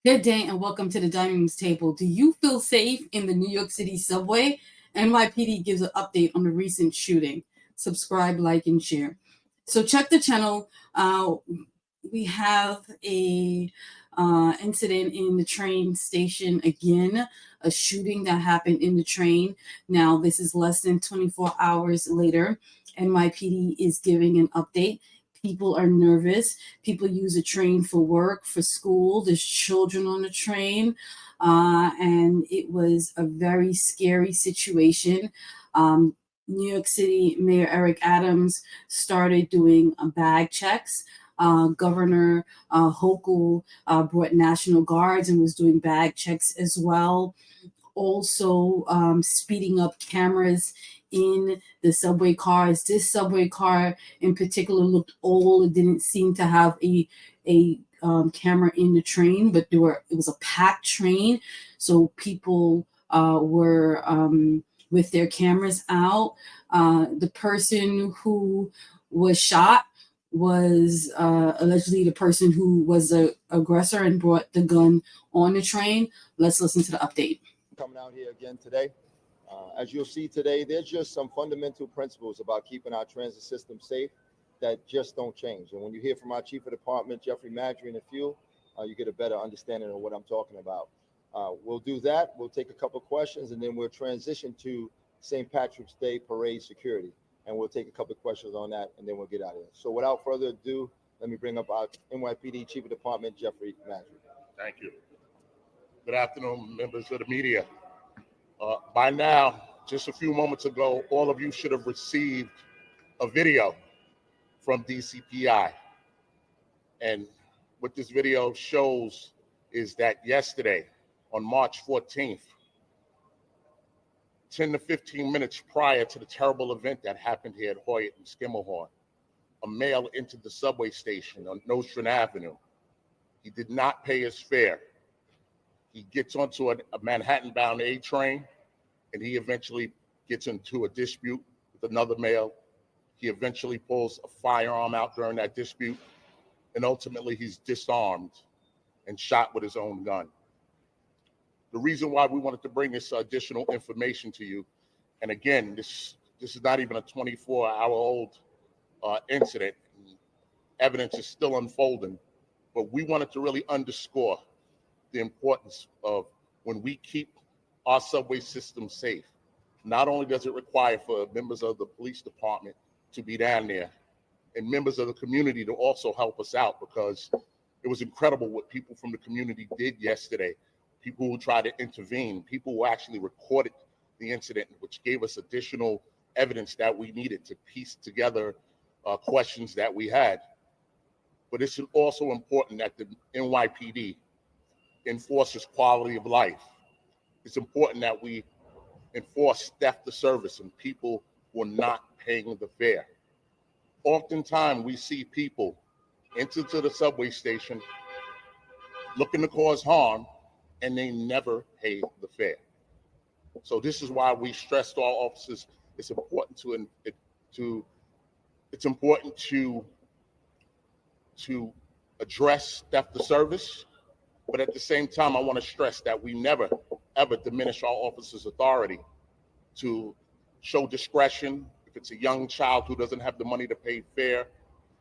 Good day and welcome to the dining room's table. Do you feel safe in the New York City subway? NYPD gives an update on the recent shooting. Subscribe, like, and share. So check the channel. We have a incident in the train station again, a shooting that happened in the train. Now this is less than 24 hours later. NYPD is giving an update. People are nervous. People use a train for work, for school. There's children on the train. And it was a very scary situation. New York City Mayor Eric Adams started doing bag checks. Governor Hochul brought National Guards and was doing bag checks as well. Also, speeding up cameras in the subway cars. This subway car in particular looked old. It didn't seem to have a camera in the train, but it was a packed train, so people were with their cameras out. The person who was shot was allegedly the person who was the aggressor and brought the gun on the train. Let's listen to the update. Coming out here again today. As you'll see today, there's just some fundamental principles about keeping our transit system safe that just don't change. And when you hear from our Chief of Department, Jeffrey Madry, and a few, you get a better understanding of what I'm talking about. We'll do that. We'll take a couple questions, and then we'll transition to St. Patrick's Day Parade security. And we'll take a couple of questions on that, and then we'll get out of here. So without further ado, let me bring up our NYPD Chief of Department, Jeffrey Madry. Thank you. Good afternoon, members of the media. By now, just a few moments ago, all of you should have received a video from DCPI. And what this video shows is that yesterday, on March 14th, 10 to 15 minutes prior to the terrible event that happened here at Hoyt and Skimmerhorn, a male entered the subway station on Nostrand Avenue. He did not pay his fare. He gets onto a Manhattan-bound A train, and he eventually gets into a dispute with another male. He eventually pulls a firearm out during that dispute, and ultimately he's disarmed and shot with his own gun. The reason why we wanted to bring this additional information to you, and again, this is not even a 24-hour-old incident. Evidence is still unfolding, but we wanted to really underscore the importance of when we keep our subway system safe. Not only does it require for members of the police department to be down there and members of the community to also help us out, because it was incredible what people from the community did yesterday. People who tried to intervene, people who actually recorded the incident, which gave us additional evidence that we needed to piece together questions that we had. But it's also important that the NYPD enforces quality of life. It's important that we enforce theft of service and people who are not paying the fare. Oftentimes we see people enter to the subway station looking to cause harm, and they never pay the fare. So this is why we stress to our officers, it's important to address theft of service. But at the same time, I want to stress that we never, ever diminish our officers' authority to show discretion. If it's a young child who doesn't have the money to pay fare,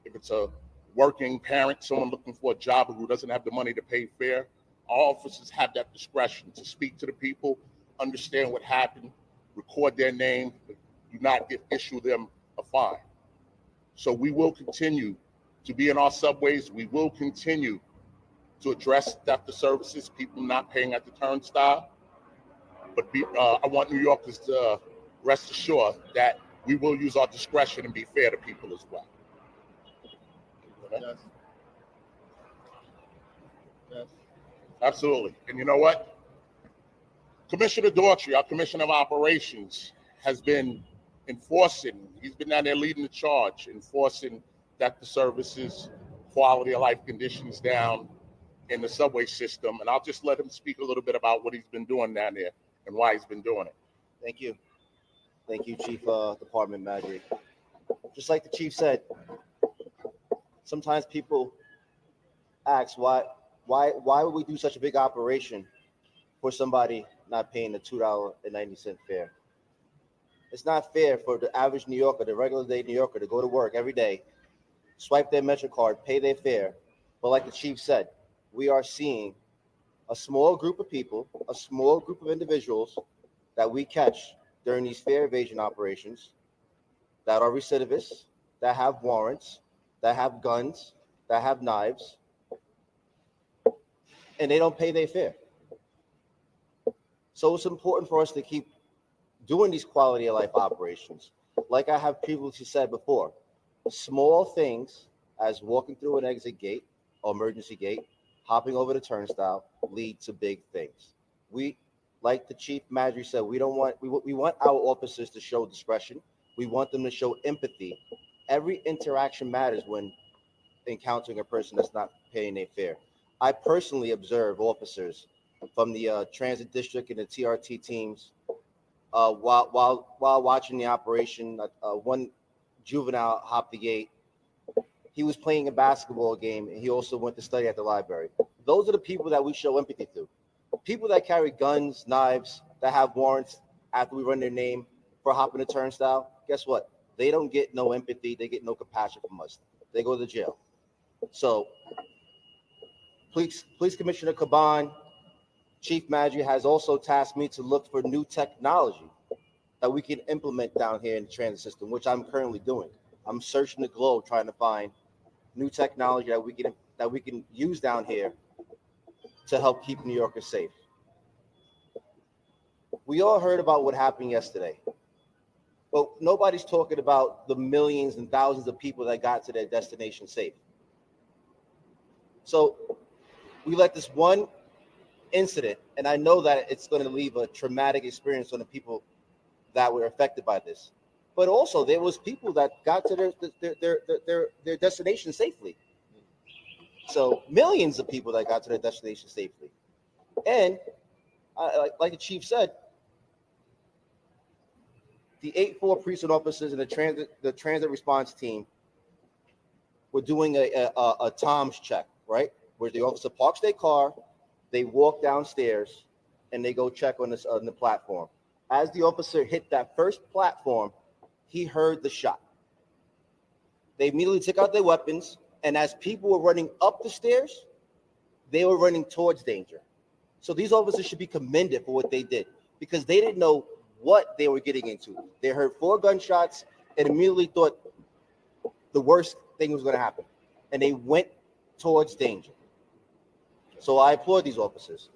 if it's a working parent, someone looking for a job who doesn't have the money to pay fare, our officers have that discretion to speak to the people, understand what happened, record their name, but do not issue them a fine. So we will continue to be in our subways. We will continue to address theft of services, people not paying at the turnstile. But I want New Yorkers to rest assured that we will use our discretion and be fair to people as well. Yes. Yes. Absolutely. And you know what? Commissioner Daughtry, our Commissioner of Operations, has been enforcing, he's been down there leading the charge, enforcing theft of services, quality of life conditions down in the subway system. And I'll just let him speak a little bit about what he's been doing down there and why he's been doing it. Thank you. Thank you, Chief Department Madry. Just like the chief said, sometimes people ask, why Why would we do such a big operation for somebody not paying the $2.90 fare? It's not fair for the average New Yorker, the regular day New Yorker, to go to work every day, swipe their Metro card, pay their fare. But like the chief said, we are seeing a small group of people, a small group of individuals that we catch during these fare evasion operations that are recidivists, that have warrants, that have guns, that have knives, and they don't pay their fare. So it's important for us to keep doing these quality of life operations. Like I have previously said before, small things as walking through an exit gate or emergency gate, hopping over the turnstile lead to big things. We, like the chief Madry said, we want our officers to show discretion. We want them to show empathy. Every interaction matters when encountering a person that's not paying their fare. I personally observe officers from the transit district and the TRT teams while watching the operation. One juvenile hopped the gate. He was playing a basketball game, and he also went to study at the library. Those are the people that we show empathy to. People that carry guns, knives, that have warrants after we run their name for hopping the turnstile, guess what? They don't get no empathy. They get no compassion from us. They go to jail. So, Police Commissioner Caban, Chief Madry has also tasked me to look for new technology that we can implement down here in the transit system, which I'm currently doing. I'm searching the globe trying to find new technology that we can use down here to help keep New Yorkers safe. We all heard about what happened yesterday, but nobody's talking about the millions and thousands of people that got to their destination safe. So we let this one incident, and I know that it's going to leave a traumatic experience on the people that were affected by this. But also, there was people that got to their destination safely. So millions of people that got to their destination safely. And like the chief said, the 8-4 precinct officers and the transit response team were doing a Tom's check, right? Where the officer parks their car, they walk downstairs, and they go check on the platform. As the officer hit that first platform, he heard the shot. They immediately took out their weapons, and as people were running up the stairs, they were running towards danger. So these officers should be commended for what they did, because they didn't know what they were getting into. They heard 4 gunshots and immediately thought the worst thing was going to happen, and they went towards danger. So I applaud these officers.